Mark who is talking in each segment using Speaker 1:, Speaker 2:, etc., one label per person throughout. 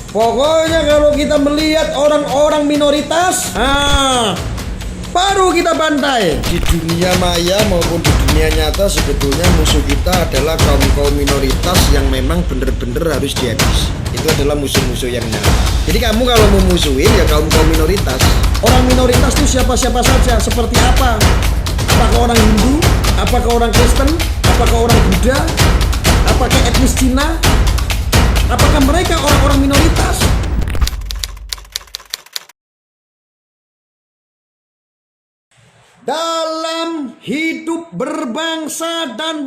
Speaker 1: Pokoknya kalau kita melihat orang-orang minoritas, baru kita bantai. Di dunia maya maupun di dunia nyata sebetulnya musuh kita adalah kaum-kaum minoritas yang memang bener-bener harus dihabisi. Itu adalah musuh-musuh yang nyata. Jadi kamu kalau mau musuhin ya kaum-kaum minoritas. Orang minoritas itu siapa-siapa saja, seperti apa? Apakah orang Hindu? Apakah orang Kristen? Apakah orang Buddha? Apakah etnis Cina? Apakah mereka orang-orang minoritas? Dalam hidup berbangsa dan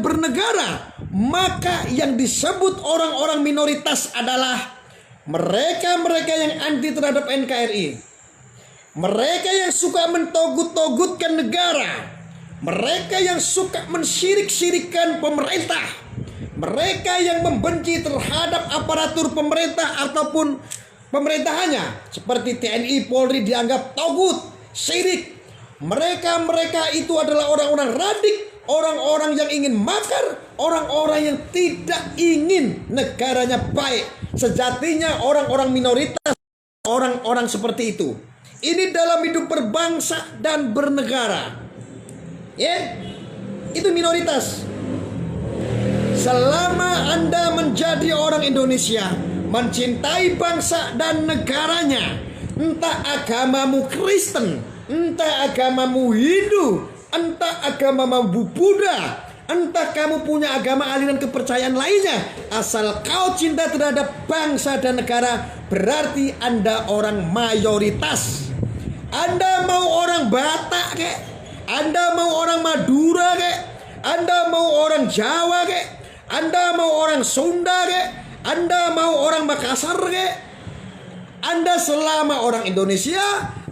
Speaker 1: bernegara, maka yang disebut orang-orang minoritas adalah mereka-mereka yang anti terhadap NKRI, mereka yang suka mentogut-togutkan negara, mereka yang suka mensirik-sirikan pemerintah, mereka yang membenci terhadap aparatur pemerintah ataupun pemerintahannya, seperti TNI, Polri dianggap togut, sirik. Mereka itu adalah orang-orang radik, orang-orang yang ingin makar, orang-orang yang tidak ingin negaranya baik. Sejatinya orang-orang minoritas, orang-orang seperti itu. Ini dalam hidup berbangsa dan bernegara. Ya, itu minoritas. Selama Anda menjadi orang Indonesia, mencintai bangsa dan negaranya, entah agamamu Kristen, entah agamamu Hindu, entah agamamu Buddha, entah kamu punya agama aliran kepercayaan lainnya, asal kau cinta terhadap bangsa dan negara, berarti Anda orang mayoritas. Anda mau orang Batak kek, Anda mau orang Madura kek, Anda mau orang Jawa kek, Anda mau orang Sunda kek, Anda mau orang Makassar kek, Anda selama orang Indonesia,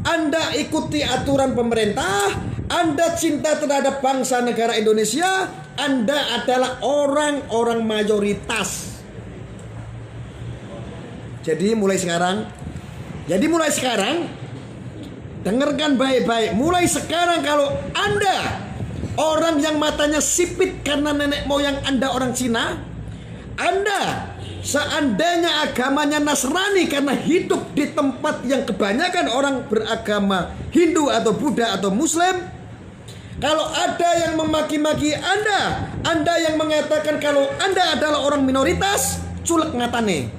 Speaker 1: Anda ikuti aturan pemerintah, Anda cinta terhadap bangsa negara Indonesia, Anda adalah orang-orang mayoritas. Jadi mulai sekarang, dengarkan baik-baik. Mulai sekarang kalau Anda orang yang matanya sipit karena nenek moyang Anda orang Cina, Anda seandainya agamanya Nasrani karena hidup di tempat yang kebanyakan orang beragama Hindu atau Buddha atau Muslim, kalau ada yang memaki-maki Anda yang mengatakan kalau Anda adalah orang minoritas, culek ngatane.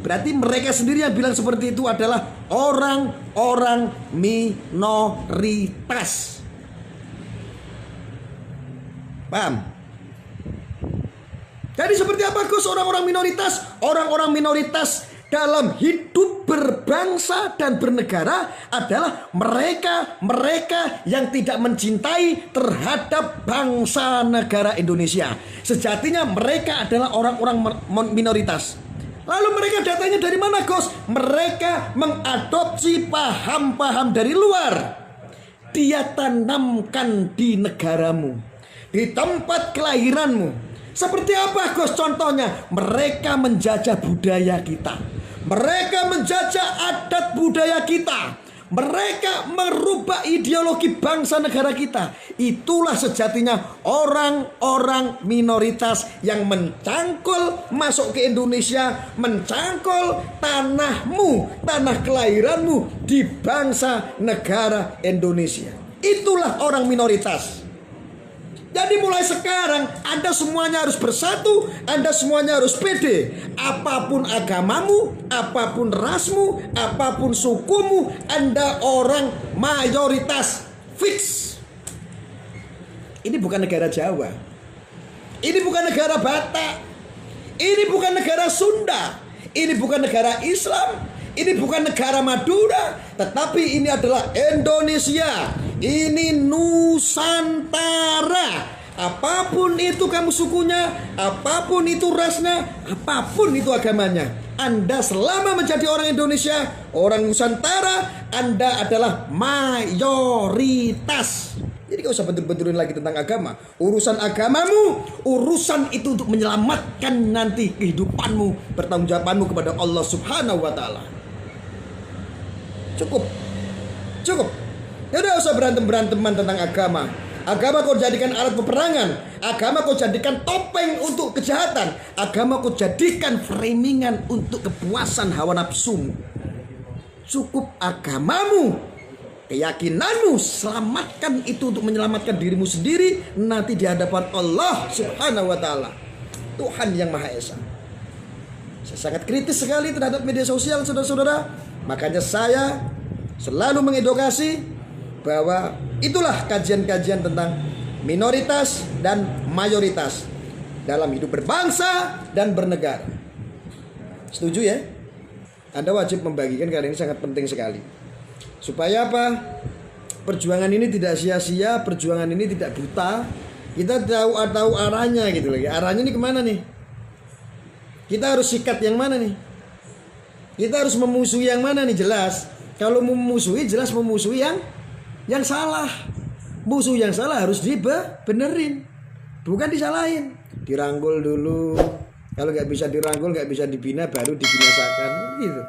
Speaker 1: Berarti mereka sendiri yang bilang seperti itu adalah orang-orang minoritas. Paham? Jadi seperti apa Gus orang-orang minoritas? Orang-orang minoritas dalam hidup berbangsa dan bernegara adalah mereka yang tidak mencintai terhadap bangsa negara Indonesia. Sejatinya mereka adalah orang-orang minoritas. Lalu mereka datanya dari mana Gus? Mereka mengadopsi paham-paham dari luar. Dia tanamkan di negaramu, di tempat kelahiranmu. Seperti apa Gus contohnya? Mereka menjajah budaya kita, mereka menjajah adat budaya kita, mereka merubah ideologi bangsa negara kita. Itulah sejatinya orang-orang minoritas yang mencangkul masuk ke Indonesia, mencangkul tanahmu, tanah kelahiranmu di bangsa negara Indonesia. Itulah orang minoritas. Jadi mulai sekarang Anda semuanya harus bersatu, Anda semuanya harus pede. Apapun agamamu, apapun rasmu, apapun sukumu, Anda orang mayoritas fix. Ini bukan negara Jawa, ini bukan negara Batak, ini bukan negara Sunda, ini bukan negara Islam, ini bukan negara Madura, tetapi ini adalah Indonesia. Ini Nusantara. Apapun itu kamu sukunya, apapun itu rasnya, apapun itu agamanya, Anda selama menjadi orang Indonesia, orang Nusantara, Anda adalah mayoritas. Jadi gak usah bentur-benturin lagi tentang agama. Urusan agamamu, urusan itu untuk menyelamatkan nanti kehidupanmu, pertanggungjawabanmu kepada Allah Subhanahu wa Ta'ala. Cukup. Ya udah usah berantem-beranteman tentang agama. Agama kau jadikan alat peperangan, Agama kau jadikan topeng untuk kejahatan. Agama kau jadikan framingan untuk kepuasan hawa nafsumu. Cukup agamamu, keyakinanmu, selamatkan itu untuk menyelamatkan dirimu sendiri nanti di hadapan Allah Subhanahu wa taala, Tuhan yang Maha Esa. Saya sangat kritis sekali terhadap media sosial, saudara-saudara. Makanya saya selalu mengedukasi bahwa itulah kajian-kajian tentang minoritas dan mayoritas dalam hidup berbangsa dan bernegara. Setuju ya? Anda wajib membagikan karena ini sangat penting sekali. Supaya apa? Perjuangan ini tidak sia-sia, perjuangan ini tidak buta. Kita tahu arahnya gitu lagi. Arahnya ini kemana nih? Kita harus sikat yang mana nih? Kita harus memusuhi yang mana nih? Jelas. Kalau memusuhi, jelas memusuhi yang salah. Musuh yang salah harus dibenerin, bukan disalahin. Dirangkul dulu. Kalau nggak bisa dirangkul, nggak bisa dibina, baru dibinasakan gitu.